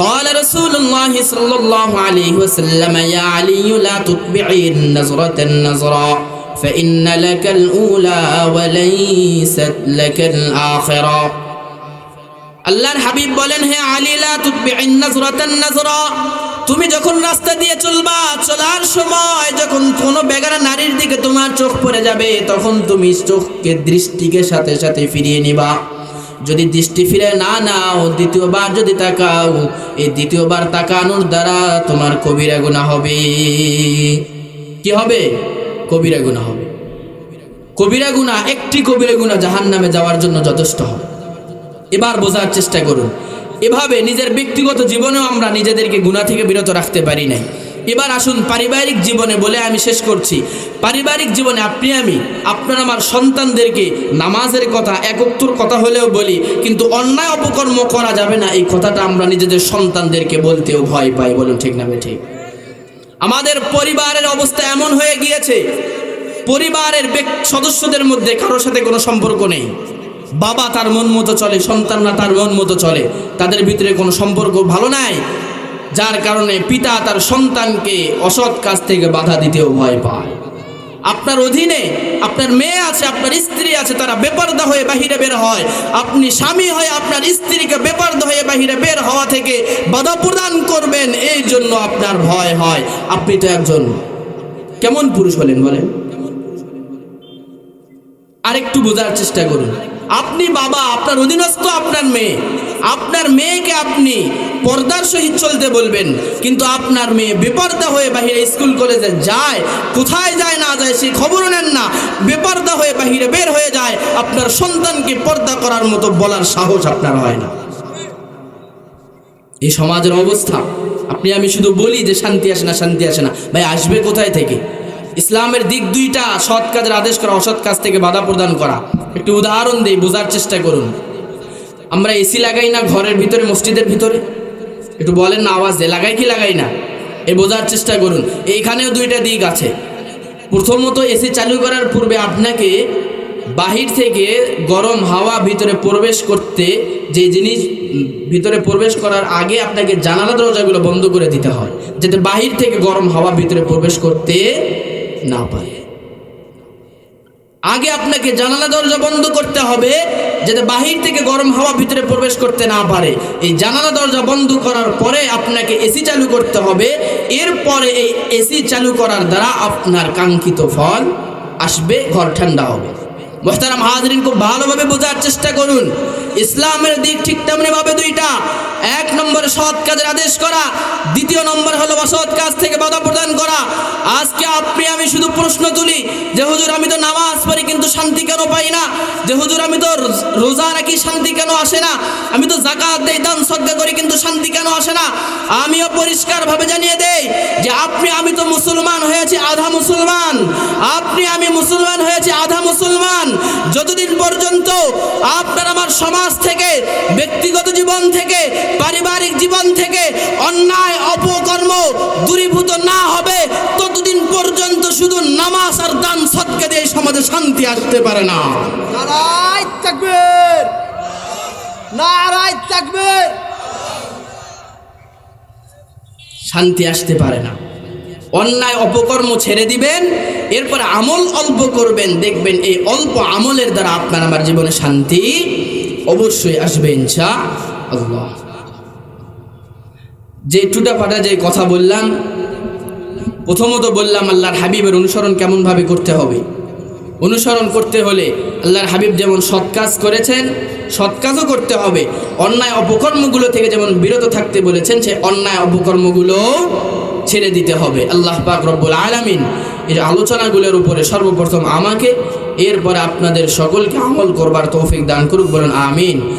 قال رسول الله صلى الله عليه وسلم يا علي لا تتبع النظرة النظرة فإن لك الأولى وليست لك الآخرة। আল্লাহর হাবিব বলেন, হে আলী লা তুতবি'ন নাজরাতান নাজরা, তুমি যখন রাস্তা দিয়ে চলবা, চলার সময় যখন কোনো বেগানা নারীর দিকে তোমার চোখ পড়ে যাবে, তখন তুমি চোখকে দৃষ্টিকে সাথে সাথে ফিরিয়ে নিবা। যদি দৃষ্টি ফিরে না নাও, দ্বিতীয়বার যদি তাকাও, এই দ্বিতীয়বার তাকানোর দ্বারা তোমার কবিরা গুনাহ হবে। কি হবে? কবিরা গুনাহ হবে। কবিরা গুনাহ, একটি কবিরা গুনাহ জাহান্নামে যাওয়ার জন্য যথেষ্ট হবে। এবার বোঝার চেষ্টা করুন, এভাবে নিজের ব্যক্তিগত জীবনেও আমরা নিজেদেরকে গুনাহ থেকে বিরত রাখতে পারি নাই। এবার আসুন পারিবারিক জীবনে বলে আমি শেষ করছি। পারিবারিক জীবনে আপনি আমি আপনার আমার সন্তানদেরকে নামাজের কথা, একত্তর কথা হলেও বলি, কিন্তু অন্যায় অপকর্ম করা যাবে না, এই কথাটা আমরা নিজেদের সন্তানদেরকে বলতেও ভয় পাই। বলুন ঠিক না ঠিক? আমাদের পরিবারের অবস্থা এমন হয়ে গিয়েছে, পরিবারের সদস্যদের মধ্যে কারোর সাথে কোনো সম্পর্ক নেই। বাবা তার মন মতো চলে, সন্তানরা তার মন মতো চলে, তাদের ভিতরে কোনো সম্পর্ক ভালো নাই, যার কারণে পিতা তার সন্তানকে অসৎ কাজ থেকে বাধা দিতেও ভয় পায়। আপনার অধীনে আপনার মেয়ে আছে, আপনার স্ত্রী আছে, তারা বেপরদা হয়ে বাহিরে বের হয়, আপনি স্বামী হয়ে আপনার স্ত্রীকে বেপরদা হয়ে বাহিরে বের হওয়া থেকে বাধা প্রদান করবেন, এই জন্য আপনার ভয় হয়। আপনি তো একজন কেমন পুরুষ হলেন বলেন? আরেকটু বোঝার চেষ্টা করুন। আপনি বাবা, আপনার অধীনস্থ আপনার মেয়ে, আপনার মেয়েকে আপনি পর্দার সহিত চলতে বলবেন, কিন্তু আপনার মেয়ে বেপরদা হয়ে বাহিরে স্কুল কলেজে যায়, কোথায় যায় না যায় সেই খবরও নেন না, বেপরদা হয়ে বাহিরে বের হয়ে যায়, আপনার সন্তানকে পর্দা করার মতো বলার সাহস আপনার হয় না। এই সমাজের অবস্থা। আপনি আমি শুধু বলি যে শান্তি আসে না, শান্তি আসে না, ভাই আসবে কোথায় থেকে? ইসলামের দিক দুইটা, সৎ কাজের আদেশ করা, অসৎ কাজ থেকে বাধা প্রদান করা। একটু উদাহরণ দেই, বোঝার চেষ্টা করুন। আমরা এসি লাগাই না ঘরের ভিতরে, মসজিদের ভিতরে? একটু বলেন না, আওয়াজ দিয়ে, লাগাই কি লাগাই না? এই বোঝার চেষ্টা করুন। এইখানেও দুইটা দিক আছে। প্রথমত, এসি চালু করার পূর্বে আপনাকে বাহির থেকে গরম হাওয়া ভিতরে প্রবেশ করতে, যে জিনিস ভিতরে প্রবেশ করার আগে আপনাকে জানালা দরজাগুলো বন্ধ করে দিতে হয়, যাতে বাহির থেকে গরম হাওয়া ভিতরে প্রবেশ করতে না পারে। আগে আপনাকে জানালা দরজা বন্ধ করতে হবে, যাতে বাহির থেকে গরম হাওয়া ভিতরে প্রবেশ করতে না পারে। এই জানালা দরজা বন্ধ করার পরে আপনাকে এসি চালু করতে হবে। এরপরে এই এসি চালু করার দ্বারা আপনার কাঙ্ক্ষিত ফল আসবে, ঘর ঠান্ডা হবে। মুহতারাম হাজরিন, খুব ভালোভাবে বোঝার চেষ্টা করুন। ইসলামের দিক ঠিক তেমনি ভাবে দুইটা। এক নম্বরে সৎ কাজের আদেশ করা, দ্বিতীয় নম্বর হলো অসৎ কাজ থেকে বাধা প্রদান করা। আজকে আপনি আমি শুধু প্রশ্ন তুলি যে হুজুর আমি তো নামাজ পড়ি কিন্তু শান্তি কেন পাই না, যে হুজুর আমি তো রোজা রাখি শান্তি কেন আসে না, আমি তো যাকাত দেই, দান সদকা করি কিন্তু শান্তি কেন আসে না। আমিও পরিষ্কারভাবে জানিয়ে দেই যে আপনি আমি তো মুসলমান হয়েছি আধা মুসলমান, আপনি আমি মুসলমান হয়েছি আধা মুসলমান। যতদিন পর্যন্ত আপনার আমার সমাজ থেকে, ব্যক্তিগত জীবন থেকে, পারিবারিক জীবন থেকে অন্যায় অপকর্ম দূরীভূত না হবে, ততদিন পর্যন্ত শুধু নামাজ আর দান শান্তি আসতে পারে না। নারায়ে তাকবীর, নারায়ে তাকবীর। শান্তি আসতে পারে না। অন্যায় অপকর্ম ছেড়ে দিবেন, এরপর আমল অল্প করবেন, দেখবেন এই অল্প আমলের দ্বারা আপনার আমার জীবনে শান্তি অবশ্যই আসবে ইনশাআল্লাহ। যে টুটাফাটা যে কথা বললাম, প্রথমত বললাম আল্লাহর হাবিবের অনুসরণ কেমনভাবে করতে হবে। অনুসরণ করতে হলে আল্লাহর হাবিব যেমন সৎ কাজ করেছেন, সৎ কাজও করতে হবে। অন্যায় অপকর্মগুলো থেকে যেমন বিরত থাকতে বলেছেন, সে অন্যায় অপকর্মগুলো ছেড়ে দিতে হবে। আল্লাহ পাক রব্বুল আলামিন এই আলোচনাগুলোর উপরে সর্বপ্রথম আমাকে, এরপরে আপনাদের সকলকে আমল করবার তৌফিক দান করুক, বলেন আমিন।